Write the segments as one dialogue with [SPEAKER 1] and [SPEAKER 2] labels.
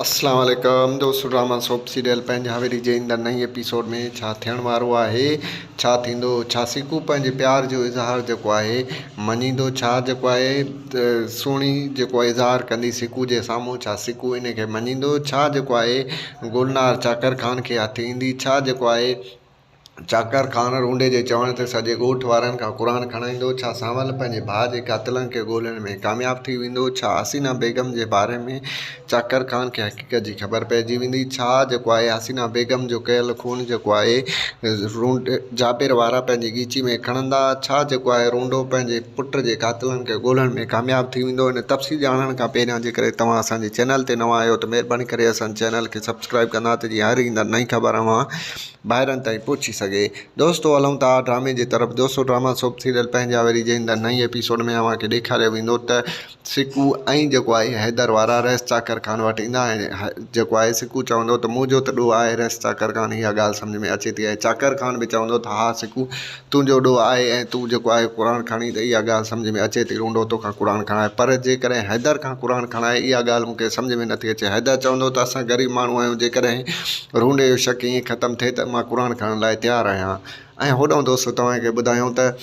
[SPEAKER 1] अस्सलाम वालेकुम दोस्तों, ड्रामा सोप सीरियल पंहिंजे हावेरी जे ईंदड़ नई एपिसोड में छा थियण वारो आहे, छा थींदो, छा सिकू पंहिंजे प्यार जो इज़हार जेको आहे मञींदो, छा जेको आहे सुहिणी जेको इज़हार कंदी सिकू जे साम्हूं, छा सिकू इन खे मञींदो, छा जेको आहे गुलनार चाकर ख़ान खे हथ ईंदी, छा जेको आहे चाकर ख़ान रूंडे जे चवण ते सॼे ॻोठ वारनि खां क़ुर खणाईंदो, छा सांवल पंहिंजे भाउ जे कातिलनि खे ॻोल्हण में कामयाबु थी वेंदो, छा हसीना बेगम जे बारे में चाकर ख़ान खे हक़ीक़त जी ख़बर पइजी वेंदी, छा जेको आहे हसीना बेगम जो कयल खून जेको आहे जाबिर वारा पंहिंजी ॻीची में खणंदा, छा जेको आहे रूंडो पंहिंजे पुट जे कातिलनि खे ॻोल्हण में कामयाबु थी वेंदो। इन तफ़सील ॼाणण खां पहिरियां जेकॾहिं तव्हां असांजे चैनल ते नवां आहियो त महिरबानी करे असांजे चैनल खे सब्सक्राइब कंदा त जीअं हर ईंदड़ नई ख़बर ॿाहिरनि ताईं पहुची सघे। दोस्तों हलूं था ड्रामे जी तरफ़। दोस्तों ड्रामा सोप सीरियल पंहिंजा वरी जे ईंदड़ नई एपिसोड में अव्हांखे ॾेखारियो वेंदो त सिकू ऐं जेको आहे हैदर वारा रहिस चाकर ख़ान वटि ईंदा ऐं जेको आहे सिकू चवंदो त मुंहिंजो त ॾोह आहे रहिस चाकर ख़ान, इहा ॻाल्हि सम्झ में अचे थी। ऐं चाकर ख़ान बि चवंदो त हा सिकू तुंहिंजो ॾोह आहे ऐं तूं जेको आहे क़ुर खणी त इहा ॻाल्हि सम्झ में अचे थी, रूंडो तोखां क़ुर खणाए, पर जेकॾहिं हैदर खां क़ुर खणाए इहा ॻाल्हि मूंखे सम्झ में नथी अचे। हैदर चवंदो त असां ग़रीब माण्हू आहियूं, जेकॾहिं रूंडे जो शक ईअं ख़तमु थिए त मां क़ुर खणण लाइ तयारु आहियां। ऐं होॾो दोस्तों तव्हांखे ॿुधायूं त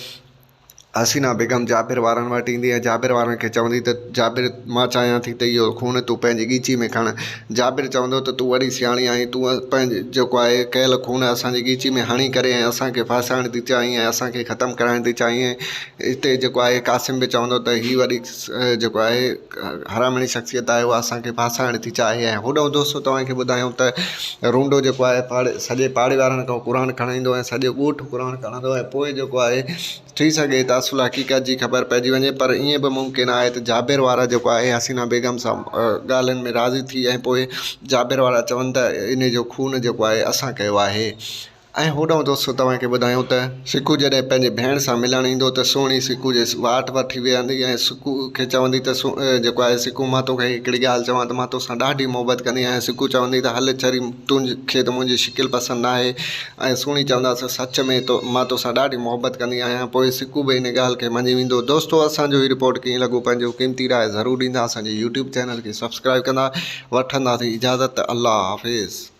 [SPEAKER 1] हसीना बेगम जाबिर वारनि वटि ईंदी ऐं जाबिर वारनि खे चवंदी त जाबिर मां चाहियां थी त इहो खून तूं पंहिंजी ॻीची में खण। जाबिर चवंदो त तूं वॾी सियाणी आहीं, तूं पंहिंजे जेको आहे कयल खून असांजी ॻीची में हणी करे ऐं असांखे फासाइण थी चाहीं ऐं असांखे ख़तमु कराइण थी चाहीं। ऐं हिते जेको आहे कासिम बि चवंदो त हीअ वॾी जेको आहे हरामणी शख़्सियत आहे उहा असांखे फासाइण थी चाहे। ऐं होॾो दोस्तों तव्हांखे ॿुधायूं त रूंडो जेको आहे सॼे पाड़े वारनि खां क़ुर खणाईंदो ऐं सॼो ॻोठ क़ुर खणंदो ऐं पोइ जेको आहे थी सघे त असुल हक़ीक़त जी ख़बर पइजी वञे, पर ईअं बि मुमकिन आहे त जाबिर वारा जेको आहे हसीना बेगम सां ॻाल्हियुनि में राज़ी थी ऐं पोइ जाबिर वारा चवनि त इन जो खून जेको आहे असां कयो आहे। ऐं होॾो दोस्तों तव्हांखे ॿुधायूं त सिकू जॾहिं पंहिंजे भेण सां मिलणु ईंदो त सुहिणी सिकू जे वाट वठी वेहंदी ऐं सिकू खे चवंदी त जेको आहे सिकू मां तोखे हिकिड़ी ॻाल्हि चवां त मां तोसां ॾाढी मोहबत कंदी आहियां। सिकू चवंदी त हल छरी तुंहिंखे त मुंहिंजी शिकिल पसंदि न आहे, ऐं सुहिणी चवंदासीं सच में मां तोसां ॾाढी मोहबत कंदी आहियां। पोइ सिकू बि इन ॻाल्हि खे मञी वेंदो। दोस्तों असांजो हीअ रिपोर्ट कीअं लॻो पंहिंजो क़ीमती राय ज़रूरु ॾींदा, असांजे यूट्यूब चैनल खे सब्सक्राइब कंदा। वठंदासीं इजाज़त, अल्लाह हाफ़िज़।